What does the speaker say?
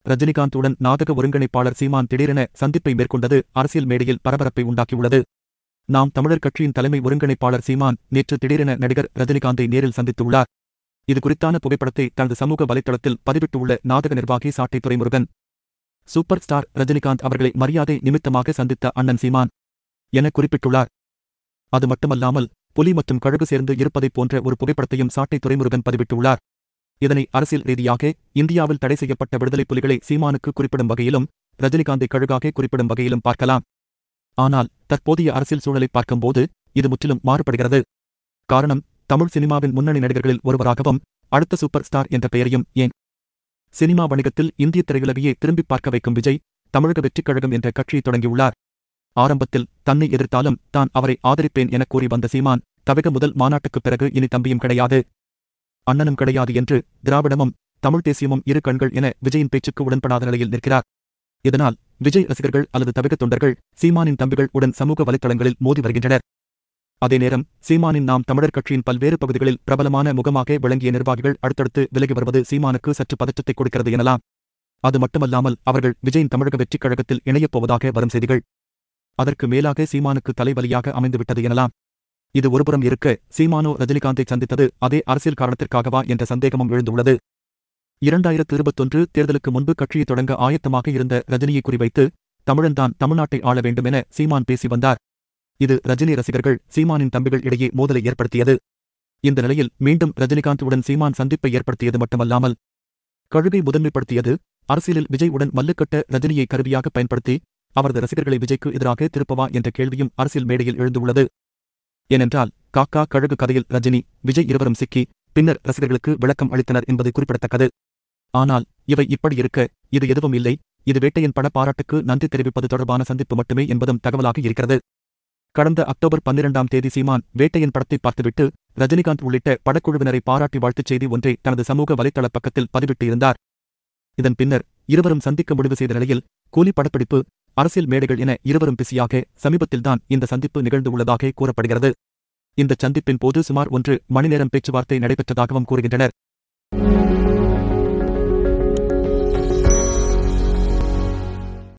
ரஜினிகாந்துடன் நாடக ஒருங்கிணைப்பாளர் சீமான் திடீரென சந்திப்பை மேற்கொண்டது அரசியல் மேடையில் பரபரப்பை உண்டாக்கியுள்ளது. நாம் தமிழர் கட்சியின் தலைமை ஒருங்கிணைப்பாளர் சீமான் நேற்று திடீரென நடிகர் ரஜினிகாந்தை நேரில் சந்தித்துள்ளார். இது குறித்தான புகைப்படத்தை தனது சமூக வலைதளத்தில் பதிவிட்டுள்ள நாடக நிர்வாகி சாட்டை துரைமுருகன், சூப்பர் ஸ்டார் ரஜினிகாந்த் அவர்களை மரியாதை நிமித்தமாக சந்தித்த அண்ணன் சீமான் என குறிப்பிட்டுள்ளார். அது மட்டுமல்லாமல் புலி மற்றும் கழுகு சேர்ந்து இருப்பதைப் போன்ற ஒரு புகைப்படத்தையும் சாட்டை துரைமுருகன் பதிவிட்டுள்ளார். இதனை அரசியல் ரீதியாக இந்தியாவில் தடை செய்யப்பட்ட விடுதலை புலிகளை சீமானுக்கு குறிப்பிடும் வகையிலும் ரஜினிகாந்தை கழுகாக குறிப்பிடும் வகையிலும் பார்க்கலாம். ஆனால் தற்போதைய அரசியல் சூழலை பார்க்கும்போது இது முற்றிலும் மாறுபடுகிறது. காரணம், தமிழ் சினிமாவின் முன்னணி நடிகர்களில் ஒருவராகவும் அடுத்த சூப்பர் ஸ்டார் என்ற பெயரையும் ஏன் சினிமா வணிகத்தில் இந்திய திரையுலகையே திரும்பிப் பார்க்க வைக்கும் விஜய் தமிழக வெற்றிக் கழகம் என்ற கட்சியை தொடங்கியுள்ளார். ஆரம்பத்தில் தன்னை எதிர்த்தாலும் தான் அவரை ஆதரிப்பேன் என கூறி வந்த சீமான் தவிக முதல் மாநாட்டுக்குப் பிறகு இனி தம்பியும் கிடையாது, அண்ணனும் கிடையாது என்று திராவிடமும் தமிழ் தேசியமும் இரு கண்கள் என விஜயின் பேச்சுக்கு உடன்படாத நிலையில் நிற்கிறார். இதனால் விஜய் ரசிகர்கள் அல்லது தவிக தொண்டர்கள் சீமானின் தம்பிகள் உடன் சமூக வலைத்தளங்களில் மோதி வருகின்றனர். அதே நேரம் சீமானின் நாம் தமிழர் கட்சியின் பல்வேறு பகுதிகளில் பிரபலமான முகமாக விளங்கிய நிர்வாகிகள் அடுத்தடுத்து விலகி வருவது சீமானுக்கு சற்று பதற்றத்தை கொடுக்கிறது எனலாம். அது மட்டுமல்லாமல் அவர்கள் விஜயின் தமிழக வெற்றிக் கழகத்தில் இணையப் போவதாக வரும் செய்திகள் அதற்கு மேலாக சீமானுக்கு தலைவலியாக அமைந்துவிட்டது எனலாம். இது ஒருபுறம் இருக்க, சீமானோ ரஜினிகாந்தை சந்தித்தது அதே அரசியல் காரணத்திற்காகவா என்ற சந்தேகமும் எழுந்துள்ளது. 2021 தேர்தலுக்கு முன்பு கட்சியை தொடங்க ஆயத்தமாக இருந்த ரஜினியை குறிவைத்து தமிழன்தான் தமிழ்நாட்டை ஆள வேண்டும் என சீமான் பேசி வந்தார். இது ரஜினி ரசிகர்கள் சீமானின் தம்பிகள் இடையே மோதலை ஏற்படுத்தியது. இந்த நிலையில் மீண்டும் ரஜினிகாந்த் உடன் சீமான் சந்திப்பை ஏற்படுத்தியது மட்டுமல்லாமல் கழுகை முதன்மைப்படுத்தியது. அரசியலில் விஜய் உடன் மல்லுக்கட்ட ரஜினியை கருவியாக பயன்படுத்தி அவரது ரசிகர்களை விஜய்க்கு எதிராக திருப்பவா என்ற கேள்வியும் அரசியல் மேடையில் எழுந்துள்ளது. ஏனென்றால் காக்கா கழுகு கதையில் ரஜினி விஜய் இருவரும் சிக்கி பின்னர் ரசிகர்களுக்கு விளக்கம் அளித்தனர் என்பது குறிப்பிடத்தக்கது. ஆனால் இவை இப்படி இருக்க, இது எதுவும் இல்லை, இது வேட்டையன் பட பாராட்டுக்கு நன்றி தெரிவிப்பது தொடர்பான சந்திப்பு மட்டுமே என்பதும் தகவலாக இருக்கிறது. கடந்த அக்டோபர் 12ஆம் தேதி சீமான் வேட்டையன் படத்தை பார்த்துவிட்டு ரஜினிகாந்த் உள்ளிட்ட படக்குழுவினரை பாராட்டி வாழ்த்துச் செய்தி ஒன்றை தனது சமூக வலைத்தள பக்கத்தில் பதிவிட்டு இருந்தார். இதன் பின்னர் இருவரும் சந்திக்க முடிவு செய்த நிலையில் கூலி படப்பிடிப்பு, அரசியல் மேடைகள் என இருவரும் பிஸியாக சமீபத்தில்தான் இந்த சந்திப்பு நிகழ்ந்து உள்ளதாக கூறப்படுகிறது. இந்த சந்திப்பின் போது சுமார் 1 மணி நேரம் பேச்சுவார்த்தை நடைபெற்றதாகவும் கூறுகின்றனர்.